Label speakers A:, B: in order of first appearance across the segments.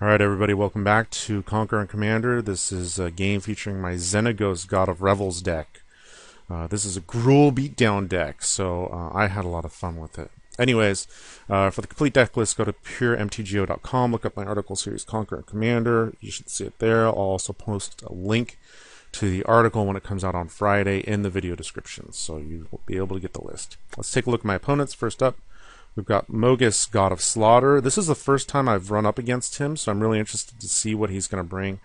A: Alright everybody, welcome back to Conquer and Commander. This is a game featuring my Xenagos God of Revels deck. This is a Gruul beatdown deck, so I had a lot of fun with it. Anyways, for the complete deck list, go to puremtgo.com, look up my article series Conquer and Commander. You should see it there. I'll also post a link to the article when it comes out on Friday in the video description, so you will be able to get the list. Let's take a look at my opponents. First up, we've got Mogis, God of Slaughter. This is the first time I've run up against him, so I'm really interested to see what he's going to bring.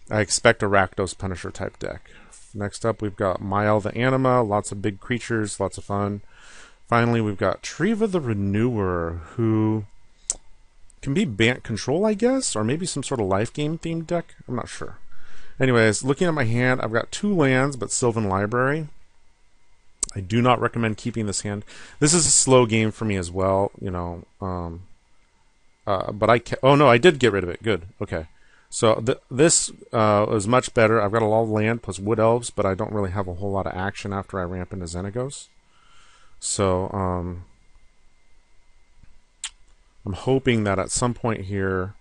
A: I expect a Rakdos Punisher type deck. Next up, we've got Mayael the Anima. Lots of big creatures, lots of fun. Finally, we've got Treva the Renewer, who can be Bant Control, I guess, or maybe some sort of life game themed deck. I'm not sure. Anyways, looking at my hand, I've got 2 lands, but Sylvan Library. I do not recommend keeping this hand. This is a slow game for me as well, you know. But I did get rid of it. Good. Okay. So this is much better. I've got a lot of land plus Wood Elves, but I don't really have a whole lot of action after I ramp into Xenagos. So I'm hoping that at some point here,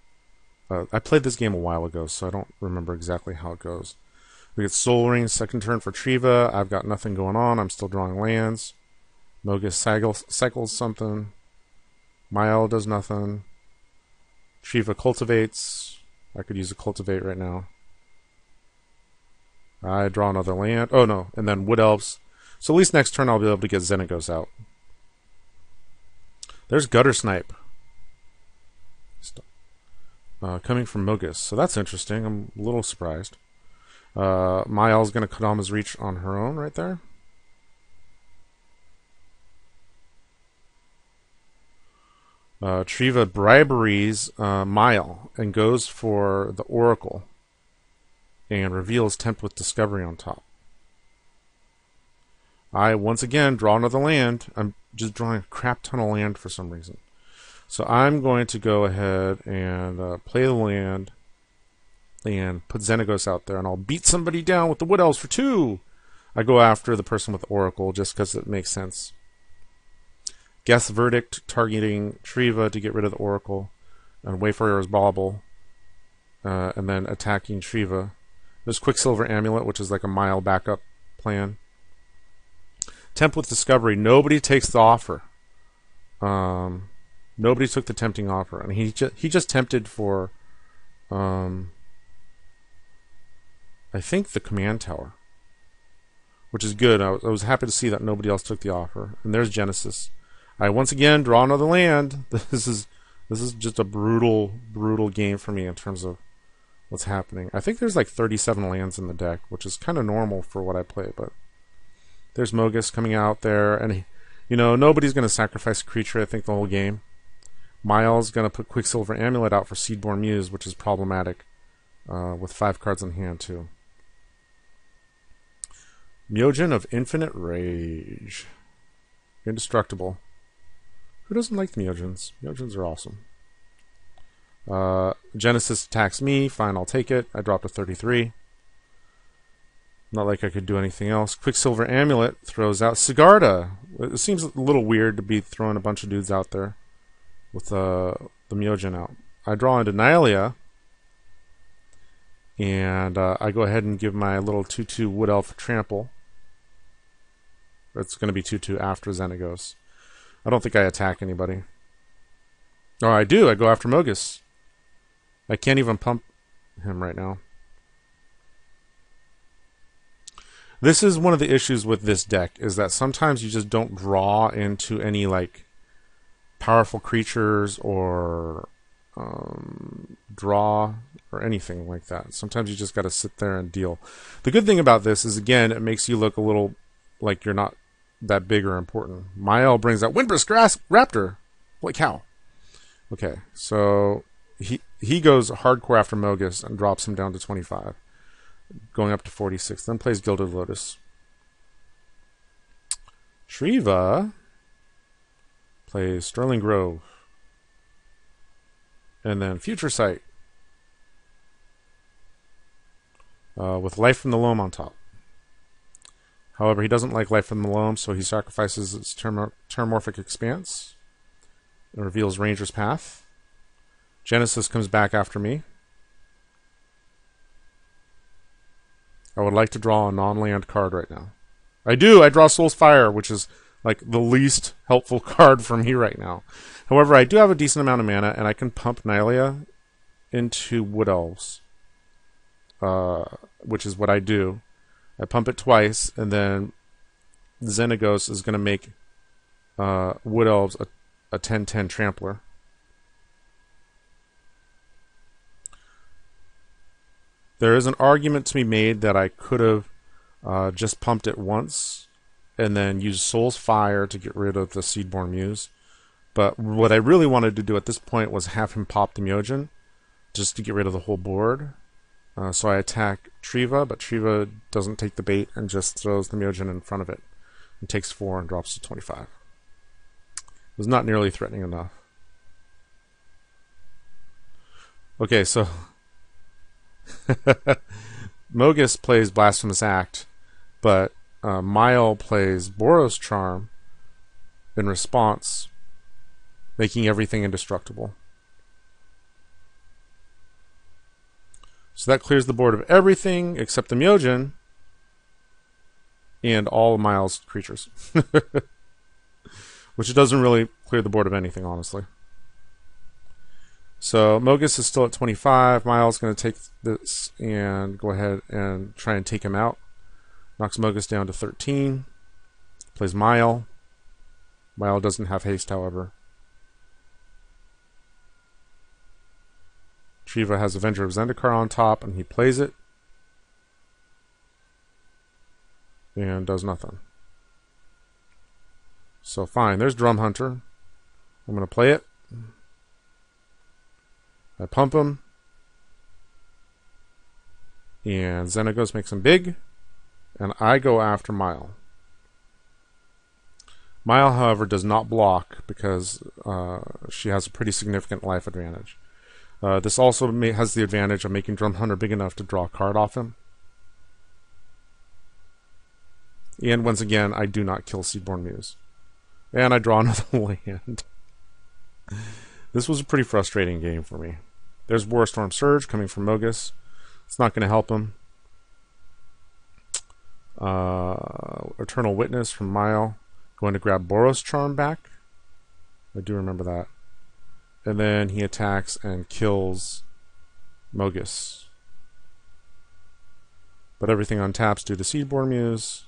A: I played this game a while ago, so I don't remember exactly how it goes. We get Soul Ring, second turn for Treva. I've got nothing going on. I'm still drawing lands. Mogis cycles something. Mayael does nothing. Treva cultivates. I could use a cultivate right now. I draw another land. Oh no, and then Wood Elves. So at least next turn I'll be able to get Xenagos out. There's Gutter Snipe. Coming from Mogis. So that's interesting. I'm a little surprised. Mayael's going to Kadama's Reach on her own right there. Treva briberies Mayael and goes for the Oracle and reveals Tempt with Discovery on top. I once again draw another land. I'm just drawing a crap ton of land for some reason. So I'm going to go ahead and play the land and put Xenagos out there, and I'll beat somebody down with the Wood Elves for 2. I go after the person with Oracle just because it makes sense. Guess Verdict, targeting Treva to get rid of the Oracle, and Wayfarer's Bauble, and then attacking Treva. There's Quicksilver Amulet, which is like a Mayael backup plan. Tempt with Discovery. Nobody takes the offer. Nobody took the tempting offer, and he just tempted for I think the command tower, which is good. I was happy to see that nobody else took the offer. And there's Genesis. I once again draw another land. This is just a brutal game for me in terms of what's happening. I think there's like 37 lands in the deck, which is kind of normal for what I play. But there's Mogis coming out there, and you know, nobody's going to sacrifice a creature, I think, the whole game. Mayael's going to put Quicksilver Amulet out for Seedborn Muse, which is problematic, with 5 cards in hand too. Myojin of Infinite Rage. Indestructible. Who doesn't like the Myojins? Myojins are awesome. Genesis attacks me. Fine, I'll take it. I dropped a 33. Not like I could do anything else. Quicksilver Amulet throws out Sigarda. It seems a little weird to be throwing a bunch of dudes out there with the Myojin out. I draw into Nylea, and I go ahead and give my little 2/2 Wood Elf Trample. It's going to be 2/2 after Xenagos. I don't think I attack anybody. Oh, I do. I go after Mogis. I can't even pump him right now. This is one of the issues with this deck, is that sometimes you just don't draw into any like powerful creatures or draw or anything like that. Sometimes you just got to sit there and deal. The good thing about this is, again, it makes you look a little like you're not that big or important. Mayael brings out Windbrisk Raptor. Holy cow. Okay, so he goes hardcore after Mogis and drops him down to 25, going up to 46. Then plays Gilded Lotus. Treva plays Sterling Grove, and then Future Sight with Life from the Loam on top. However, he doesn't like Life from the Loam, so he sacrifices its Terramorphic Expanse and reveals Ranger's Path. Genesis comes back after me. I would like to draw a non-land card right now. I do. I draw Soul's Fire, which is like the least helpful card for me right now. However, I do have a decent amount of mana, and I can pump Nylea into Wood Elves, which is what I do. I pump it twice, and then Xenagos is going to make Wood Elves a 10/10 trampler. There is an argument to be made that I could have just pumped it once and then used Soul's Fire to get rid of the Seedborn Muse. But what I really wanted to do at this point was have him pop the Myojin just to get rid of the whole board. So I attack Treva, but Treva doesn't take the bait and just throws the Myojin in front of it and takes 4 and drops to 25. It was not nearly threatening enough. Okay, so Mogis plays Blasphemous Act, but Mayael plays Boros Charm in response, making everything indestructible. So that clears the board of everything except the Myojin and all of Mayael's creatures. Which doesn't really clear the board of anything, honestly. So Mogis is still at 25. Mayael's going to take this and go ahead and try and take him out. Knocks Mogis down to 13. Plays Mayael. Mayael doesn't have haste, however. Treva has Avenger of Zendikar on top, and he plays it. And does nothing. So fine, there's Drum Hunter. I'm going to play it. I pump him. And Xenagos makes him big. And I go after Mayael. Mayael, however, does not block because she has a pretty significant life advantage. This also has the advantage of making Drum Hunter big enough to draw a card off him. And once again, I do not kill Seedborn Muse. And I draw another land. This was a pretty frustrating game for me. There's Warstorm Surge coming from Mogis. It's not going to help him. Eternal Witness from Mayael. Going to grab Boros Charm back. I do remember that. And then he attacks and kills Mogis. But everything untaps due to Seedborn Muse.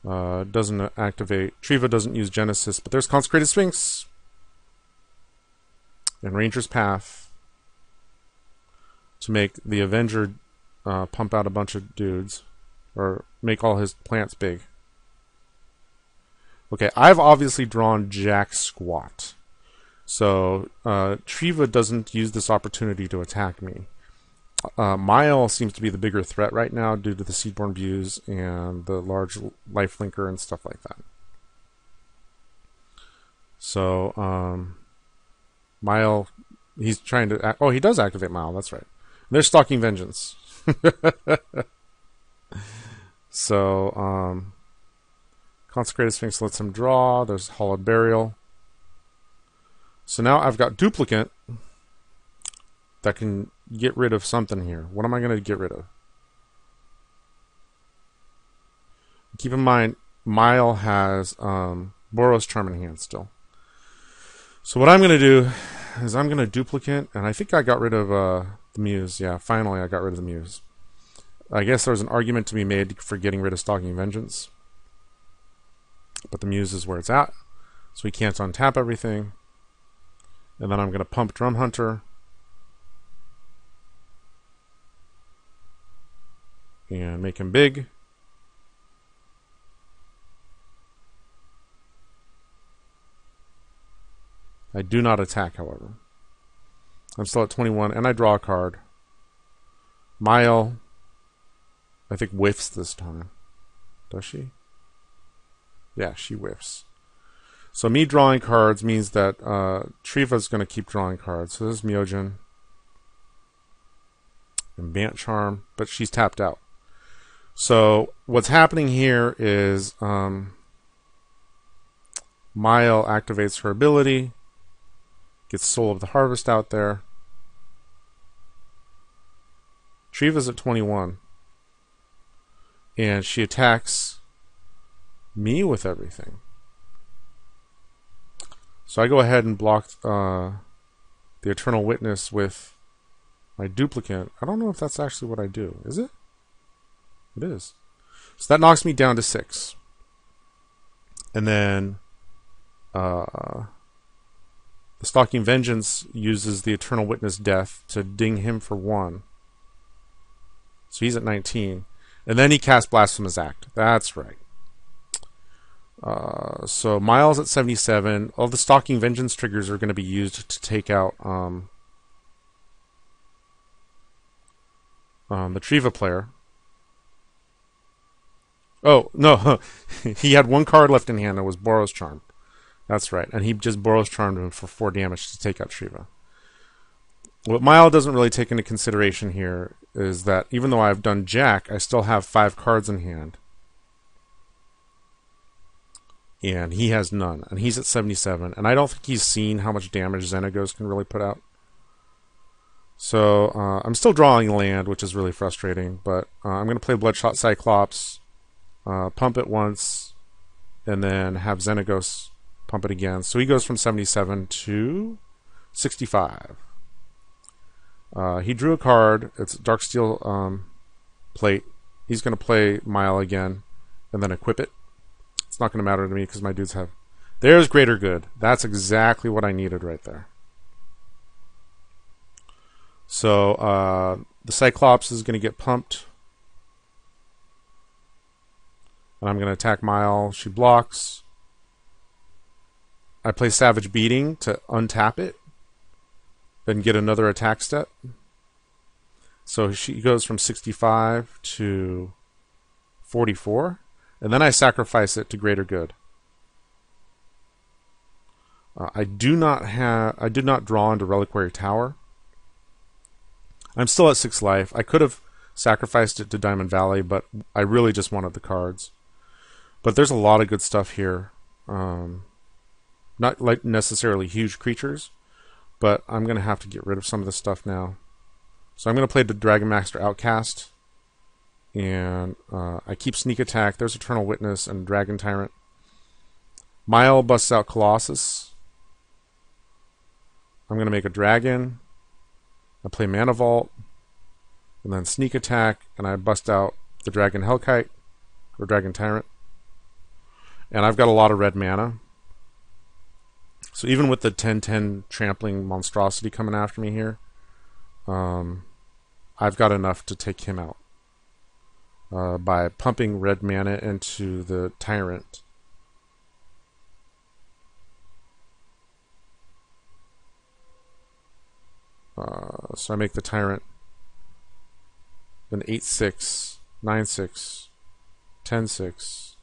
A: Doesn't activate. Treva doesn't use Genesis, but there's Consecrated Sphinx. And Ranger's Path. To make the Avenger pump out a bunch of dudes. Or make all his plants big. Okay, I've obviously drawn Jack Squat. So, Treva doesn't use this opportunity to attack me. Mayael seems to be the bigger threat right now due to the Seedborn Views and the large lifelinker and stuff like that. So, Mayael, he's trying to... Oh, he does activate Mayael, that's right. There's Stalking Vengeance. So, Consecrated Sphinx lets him draw. There's Hallowed Burial. So now I've got Duplicate that can get rid of something here. What am I going to get rid of? Keep in mind, Mayael has Boros Charm in hand still. So what I'm going to do is I'm going to Duplicate, and I think I got rid of the Muse. Yeah, finally I got rid of the Muse. I guess there's an argument to be made for getting rid of Stalking Vengeance. But the Muse is where it's at. So we can't untap everything. And then I'm going to pump Drum Hunter. And make him big. I do not attack, however. I'm still at 21, and I draw a card. Mayael, I think, whiffs this time. Does she? Yeah, she whiffs. So me drawing cards means that Treva's going to keep drawing cards. So this is Myojin. And Bant Charm, but she's tapped out. So what's happening here is Mayael activates her ability, gets Soul of the Harvest out there. Treva's at 21. And she attacks me with everything. So I go ahead and block the Eternal Witness with my duplicate. I don't know if that's actually what I do. Is it? It is. So that knocks me down to 6. And then the Stalking Vengeance uses the Eternal Witness Death to ding him for 1. So he's at 19. And then he casts Blasphemous Act. That's right. So Mayael's at 77. All the Stalking Vengeance triggers are going to be used to take out the Treva player. Oh, no. He had 1 card left in hand. It was Boros Charm. That's right. And he just Boros Charmed him for 4 damage to take out Treva. What Mayael doesn't really take into consideration here is that even though I've done Jack, I still have 5 cards in hand. And he has none. And he's at 77. And I don't think he's seen how much damage Xenagos can really put out. So I'm still drawing land, which is really frustrating. But I'm going to play Bloodshot Cyclops, pump it once, and then have Xenagos pump it again. So he goes from 77 to 65. He drew a card. It's Darksteel Plate. He's going to play Mayael again and then equip it. It's not going to matter to me because my dudes have... There's Greater Good. That's exactly what I needed right there. So the Cyclops is going to get pumped. And I'm going to attack Mayael. She blocks. I play Savage Beating to untap it. Then get another attack step. So she goes from 65 to 44. And then I sacrifice it to Greater Good. I did not draw into Reliquary Tower. I'm still at 6 life. I could have sacrificed it to Diamond Valley, but I really just wanted the cards. But there's a lot of good stuff here. Not like necessarily huge creatures, but I'm going to have to get rid of some of this stuff now. So I'm going to play the Dragon Master Outcast. And I keep Sneak Attack. There's Eternal Witness and Dragon Tyrant. Mayael busts out Colossus. I'm going to make a dragon. I play Mana Vault. And then Sneak Attack. And I bust out the Dragon Hellkite. Or Dragon Tyrant. And I've got a lot of red mana. So even with the 10/10 Trampling Monstrosity coming after me here, I've got enough to take him out. By pumping red mana into the Tyrant. So I make the Tyrant an 8/6, 9/6, 10/6,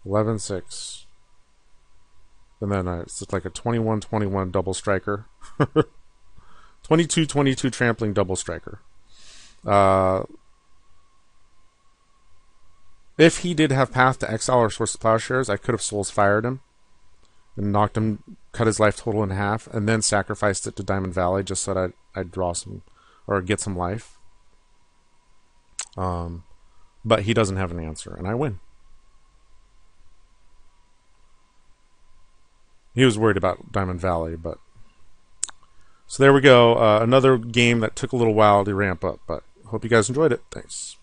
A: 11/6, and then it's like a 21/21 double striker. 22/22 Trampling double striker. If he did have Path to Exile or Source of Plowshares, I could have Souls Fired him and knocked him, cut his life total in half, and then sacrificed it to Diamond Valley just so that I'd draw some or get some life. But he doesn't have an answer, and I win. He was worried about Diamond Valley, but... So there we go. Another game that took a little while to ramp up, but hope you guys enjoyed it. Thanks.